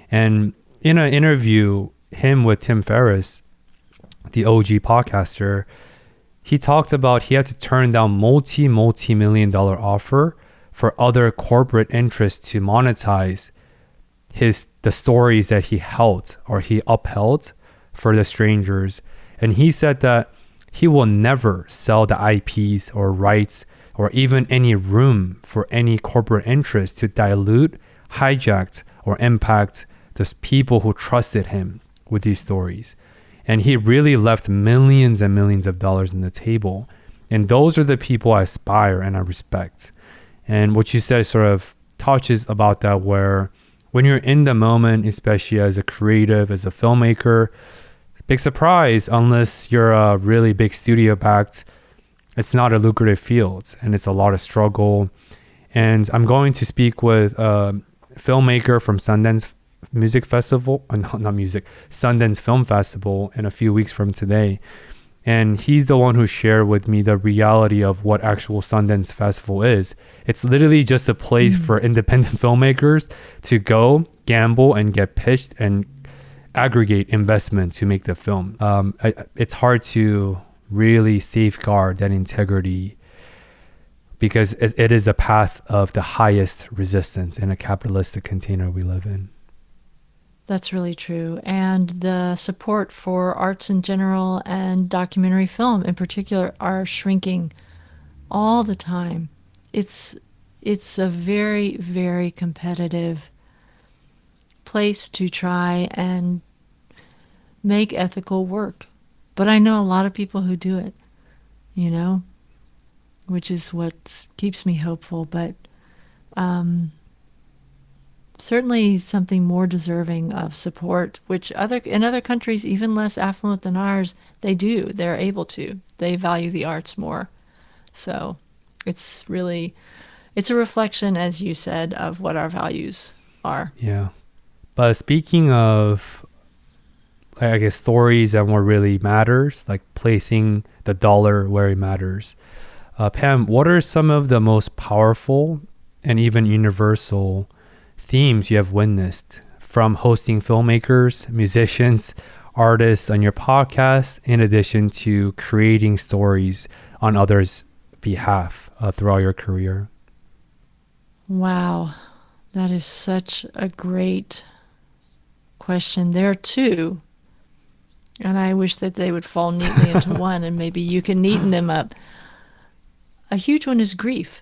And in an interview, him with Tim Ferriss, the OG podcaster, he talked about he had to turn down multi-million dollar offer for other corporate interests to monetize the stories that he held or he upheld for the strangers. And he said that he will never sell the IPs or rights or even any room for any corporate interest to dilute, hijack, or impact those people who trusted him with these stories. And he really left millions and millions of dollars on the table. And those are the people I aspire and I respect. And what you said sort of touches about that, where when you're in the moment, especially as a creative, as a filmmaker, big surprise, unless you're a really big studio backed, it's not a lucrative field and it's a lot of struggle. And I'm going to speak with a filmmaker from Sundance Music Festival, Sundance Film Festival in a few weeks from today. And he's the one who shared with me the reality of what actual Sundance Festival is. It's literally just a place for independent filmmakers to go, gamble, and get pitched and aggregate investment to make the film. It's hard to really safeguard that integrity because it is the path of the highest resistance in a capitalistic container we live in. That's really true. And the support for arts in general and documentary film in particular are shrinking all the time. It's it's a very, very competitive place to try and make ethical work. But I know a lot of people who do it, you know, which is what keeps me hopeful. But um, certainly something more deserving of support, which in other countries, even less affluent than ours, they do. They're able to. They value the arts more. So it's a reflection, as you said, of what our values are. Yeah. But speaking of, I guess, stories and what really matters, like placing the dollar where it matters. Pam, what are some of the most powerful and even universal themes you have witnessed from hosting filmmakers, musicians, artists on your podcast, in addition to creating stories on others' behalf throughout your career? Wow, that is such a great question. There are two, and I wish that they would fall neatly into one, and maybe you can neaten them up. A huge one is grief,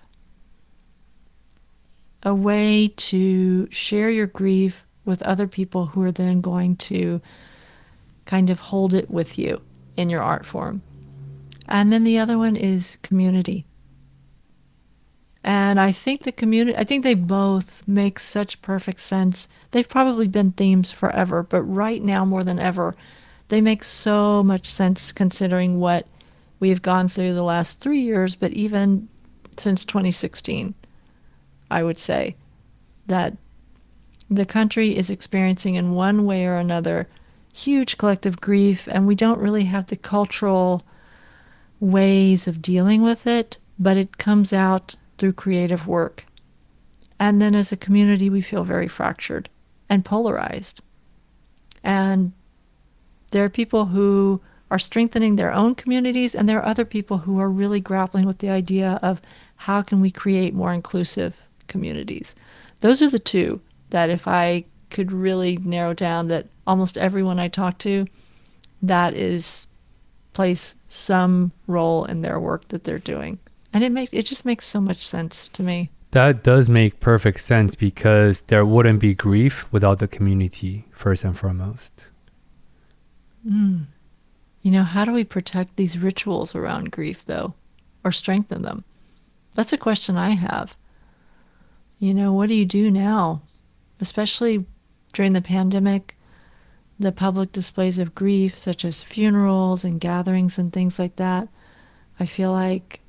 a way to share your grief with other people who are then going to kind of hold it with you in your art form. And then the other one is community. And I think I think they both make such perfect sense. They've probably been themes forever, but right now more than ever, they make so much sense considering what we've gone through the last 3 years, but even since 2016, I would say that the country is experiencing in one way or another huge collective grief, and we don't really have the cultural ways of dealing with it, but it comes out through creative work. And then as a community, we feel very fractured and polarized. And there are people who are strengthening their own communities, and there are other people who are really grappling with the idea of how can we create more inclusive communities. Those are the two that if I could really narrow down, that almost everyone I talk to, that is plays some role in their work that they're doing. And it just makes so much sense to me. That does make perfect sense because there wouldn't be grief without the community, first and foremost. Mm. You know, how do we protect these rituals around grief, though, or strengthen them? That's a question I have. You know, what do you do now, especially during the pandemic, the public displays of grief, such as funerals and gatherings and things like that? I feel like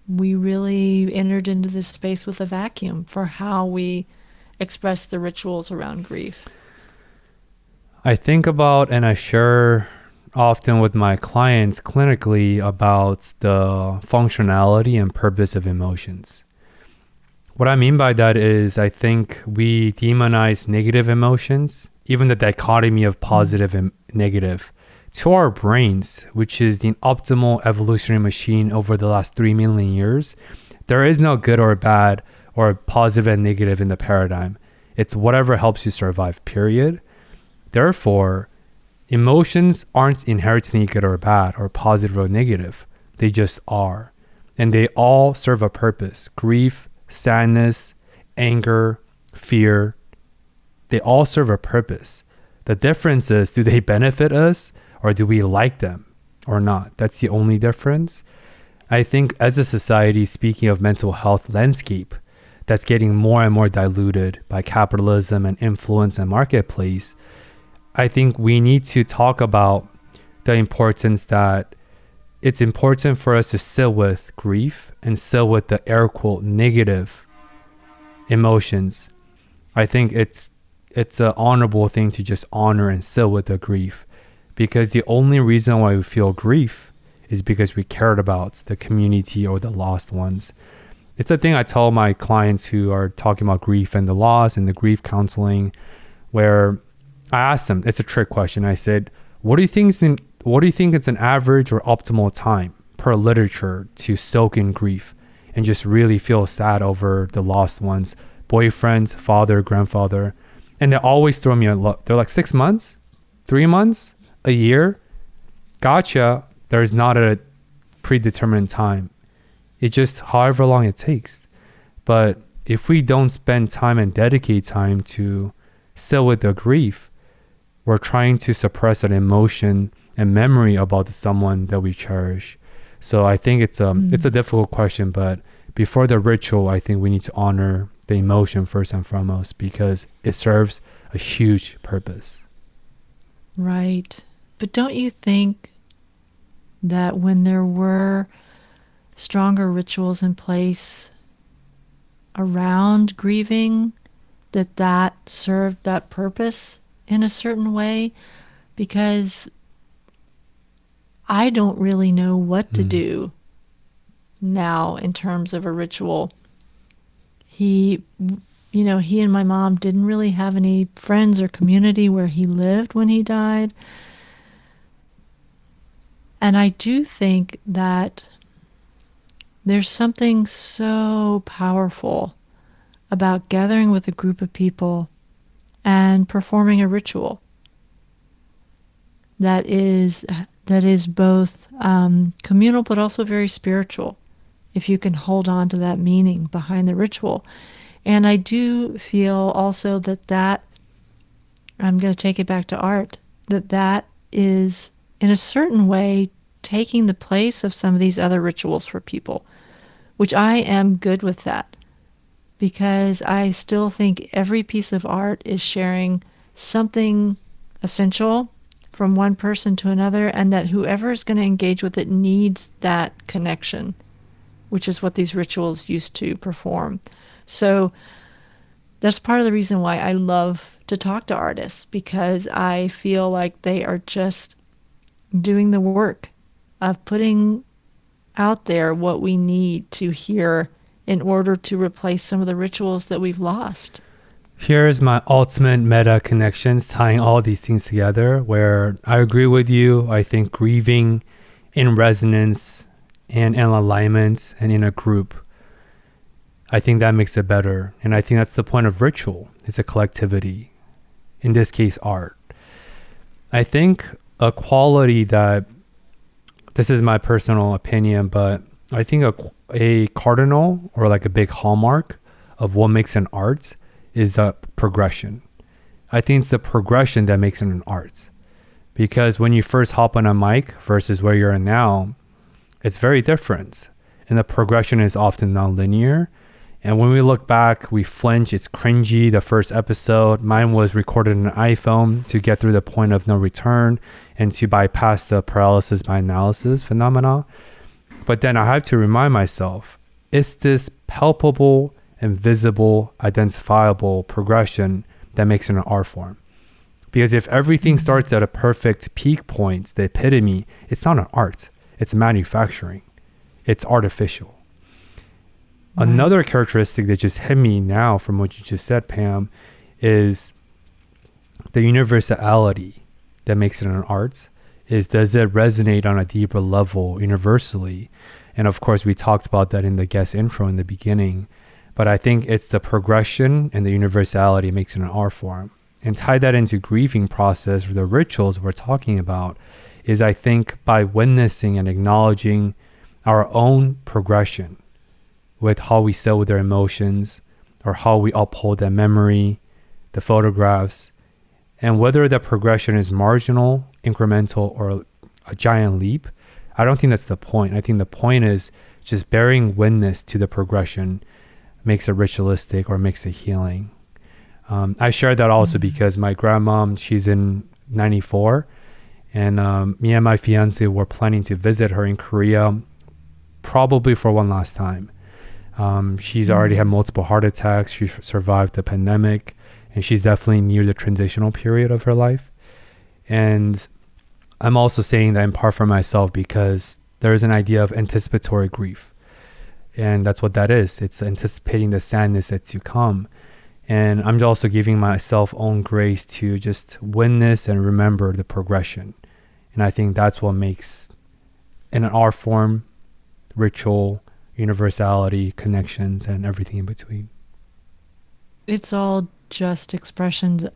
we really entered into this space with a vacuum for how we express the rituals around grief. I think about and I share often with my clients clinically about the functionality and purpose of emotions. What I mean by that is I think we demonize negative emotions, even the dichotomy of positive and negative, to our brains, which is the optimal evolutionary machine over the last 3 million years. There is no good or bad or positive and negative in the paradigm. It's whatever helps you survive, period. Therefore, emotions aren't inherently good or bad or positive or negative. They just are. And they all serve a purpose. Grief, sadness, anger, fear, they all serve a purpose. The difference is, do they benefit us or do we like them or not? That's the only difference. I think as a society, speaking of mental health landscape, that's getting more and more diluted by capitalism and influence and marketplace, I think we need to talk about the importance that it's important for us to sit with grief and sit with the air quote negative emotions. I think it's an honorable thing to just honor and sit with the grief, because the only reason why we feel grief is because we cared about the community or the lost ones. It's a thing I tell my clients who are talking about grief and the loss and the grief counseling, where I asked them, it's a trick question. I said, what do you think it's an average or optimal time per literature to soak in grief and just really feel sad over the lost ones, boyfriend, father, grandfather? And they always throw me a look. They're like 6 months, 3 months, a year. Gotcha. There's not a predetermined time. It's just however long it takes. But if we don't spend time and dedicate time to sit with the grief, we're trying to suppress an emotion and memory about someone that we cherish. So I think it's a difficult question, but before the ritual, I think we need to honor the emotion first and foremost because it serves a huge purpose. Right. But don't you think that when there were stronger rituals in place around grieving, that served that purpose in a certain way, because I don't really know what to do now in terms of a ritual. He, he and my mom didn't really have any friends or community where he lived when he died. And I do think that there's something so powerful about gathering with a group of people and performing a ritual that is both communal but also very spiritual, if you can hold on to that meaning behind the ritual. And I do feel also that I'm going to take it back to art, that is in a certain way taking the place of some of these other rituals for people, which I am good with that, because I still think every piece of art is sharing something essential from one person to another, and that whoever is going to engage with it needs that connection, which is what these rituals used to perform. So that's part of the reason why I love to talk to artists, because I feel like they are just doing the work of putting out there what we need to hear in order to replace some of the rituals that we've lost. Here's my ultimate meta connections tying all these things together, where I agree with you. I think grieving in resonance and in alignment and in a group, I think that makes it better. And I think that's the point of ritual. It's a collectivity. In this case, art. I think a quality that, this is my personal opinion, but I think a cardinal or like a big hallmark of what makes an art is the progression. I think it's the progression that makes it an art. Because when you first hop on a mic versus where you're now, it's very different. And the progression is often non-linear. And when we look back, we flinch. It's cringy. The first episode, mine was recorded on an iPhone to get through the point of no return and to bypass the paralysis by analysis phenomena. But then I have to remind myself, it's this palpable and visible, identifiable progression that makes it an art form. Because if everything starts at a perfect peak point, the epitome, it's not an art. It's manufacturing. It's artificial. Right. Another characteristic that just hit me now from what you just said, Pam, is the universality that makes it an art. Does it resonate on a deeper level universally? And of course, we talked about that in the guest intro in the beginning. But I think it's the progression and the universality makes it an art form. And tie that into grieving process, or the rituals we're talking about, is I think by witnessing and acknowledging our own progression with how we sit with our emotions, or how we uphold that memory, the photographs, and whether the progression is marginal, incremental, or a giant leap, I don't think that's the point. I think the point is just bearing witness to the progression makes it ritualistic or makes it healing. I share that also because my grandma, she's in 94, and me and my fiance were planning to visit her in Korea probably for one last time. She's already had multiple heart attacks. She survived the pandemic, and she's definitely near the transitional period of her life. And I'm also saying that in part for myself because there is an idea of anticipatory grief. And that's what that is. It's anticipating the sadness that's to come. And I'm also giving myself own grace to just witness and remember the progression. And I think that's what makes, in an art form, ritual, universality, connections, and everything in between. It's all just expressions,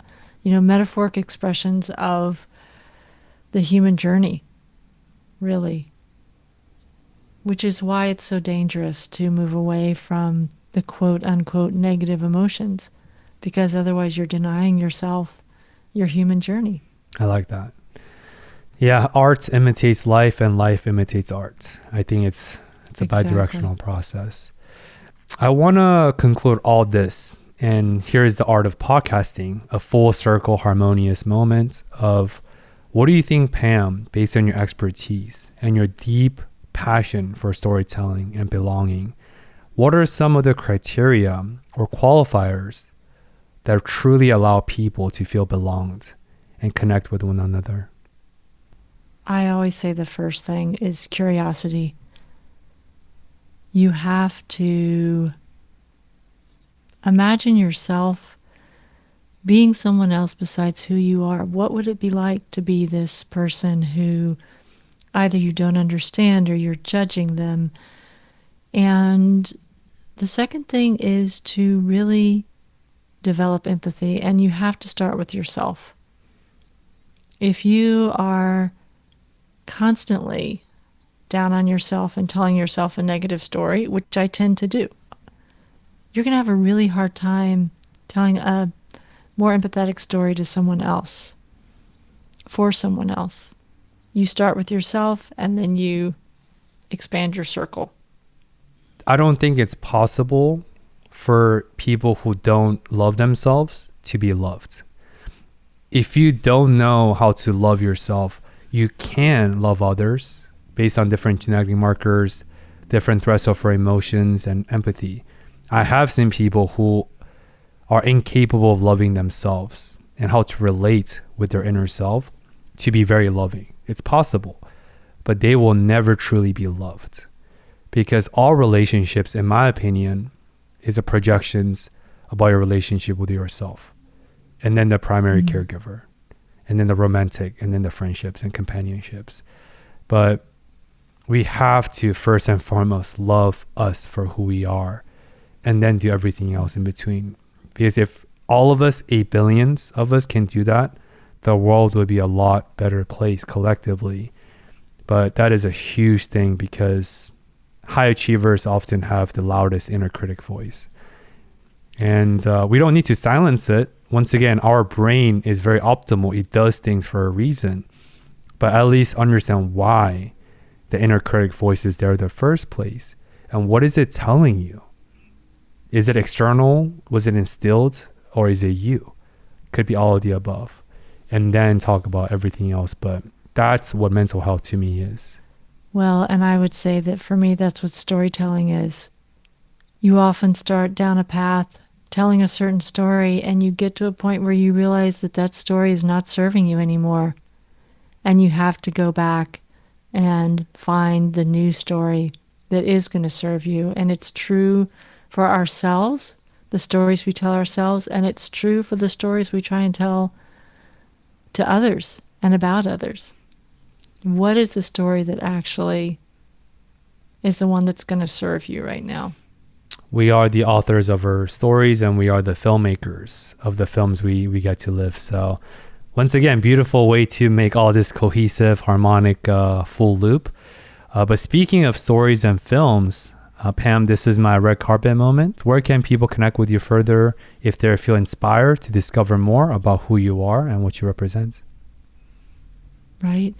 metaphoric expressions of the human journey, really. Which is why it's so dangerous to move away from the quote unquote negative emotions, because otherwise you're denying yourself your human journey. I like that. Yeah, art imitates life and life imitates art. I think it's a bidirectional process. I want to conclude all this, and here is the art of podcasting, a full circle harmonious moment of what do you think, Pam, based on your expertise and your deep passion for storytelling and belonging, what are some of the criteria or qualifiers that truly allow people to feel belonged and connect with one another? I always say the first thing is curiosity. You have to imagine yourself being someone else besides who you are. What would it be like to be this person who either you don't understand or you're judging them? And the second thing is to really develop empathy, and you have to start with yourself. If you are constantly down on yourself and telling yourself a negative story, which I tend to do, you're going to have a really hard time telling a more empathetic story to someone else, for someone else. You start with yourself and then you expand your circle. I don't think it's possible for people who don't love themselves to be loved. If you don't know how to love yourself, you can love others based on different genetic markers, different threshold for emotions and empathy. I have seen people who are incapable of loving themselves and how to relate with their inner self to be very loving. It's possible, but they will never truly be loved, because all relationships, in my opinion, is a projections about your relationship with yourself, and then the primary caregiver, and then the romantic, and then the friendships and companionships. But we have to first and foremost love us for who we are, and then do everything else in between. Because if all of us, 8 billion of us, can do that, the world would be a lot better place collectively. But that is a huge thing, because high achievers often have the loudest inner critic voice. And we don't need to silence it. Once again, our brain is very optimal. It does things for a reason. But at least understand why the inner critic voice is there in the first place. And what is it telling you? Is it external? Was it instilled? Or is it you? Could be all of the above. And then talk about everything else. But that's what mental health to me is. Well, and I would say that for me, that's what storytelling is. You often start down a path telling a certain story, and you get to a point where you realize that that story is not serving you anymore. And you have to go back and find the new story that is going to serve you. And it's true for ourselves, the stories we tell ourselves, and it's true for the stories we try and tell to others and about others. What is the story that actually is the one that's going to serve you right now? We are the authors of our stories, and we are the filmmakers of the films we get to live. So once again, beautiful way to make all this cohesive, harmonic, full loop. But speaking of stories and films, Pam, this is my red carpet moment. Where can people connect with you further if they feel inspired to discover more about who you are and what you represent? Right.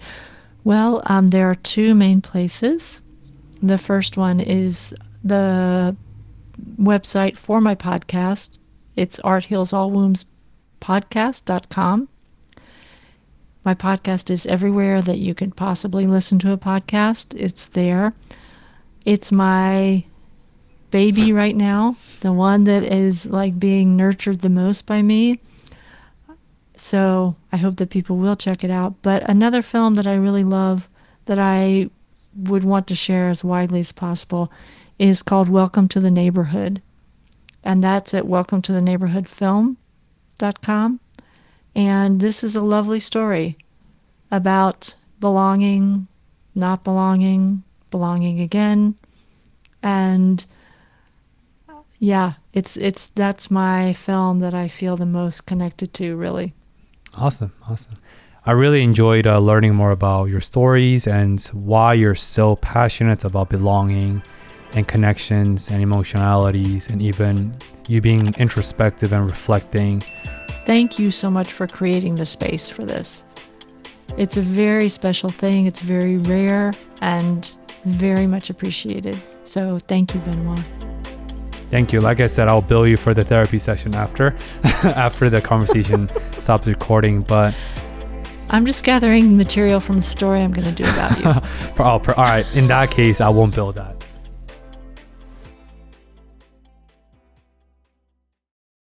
Well, there are two main places. The first one is the website for my podcast. It's arthealsallwoundspodcast.com. My podcast is everywhere that you can possibly listen to a podcast. It's there. It's my baby right now, the one that is like being nurtured the most by me. So I hope that people will check it out. But another film that I really love, that I would want to share as widely as possible, is called Welcome to the Neighborhood. And that's at welcometotheneighborhoodfilm.com. And this is a lovely story about belonging, not belonging, belonging again. And yeah, that's my film that I feel the most connected to, really. Awesome. I really enjoyed learning more about your stories and why you're so passionate about belonging and connections and emotionalities, and even you being introspective and reflecting. Thank you so much for creating the space for this. It's a very special thing. It's very rare and very much appreciated. So thank you, Benoit. Thank you. Like I said, I'll bill you for the therapy session after the conversation stops recording. But I'm just gathering material from the story I'm going to do about you. all right. In that case, I won't bill that.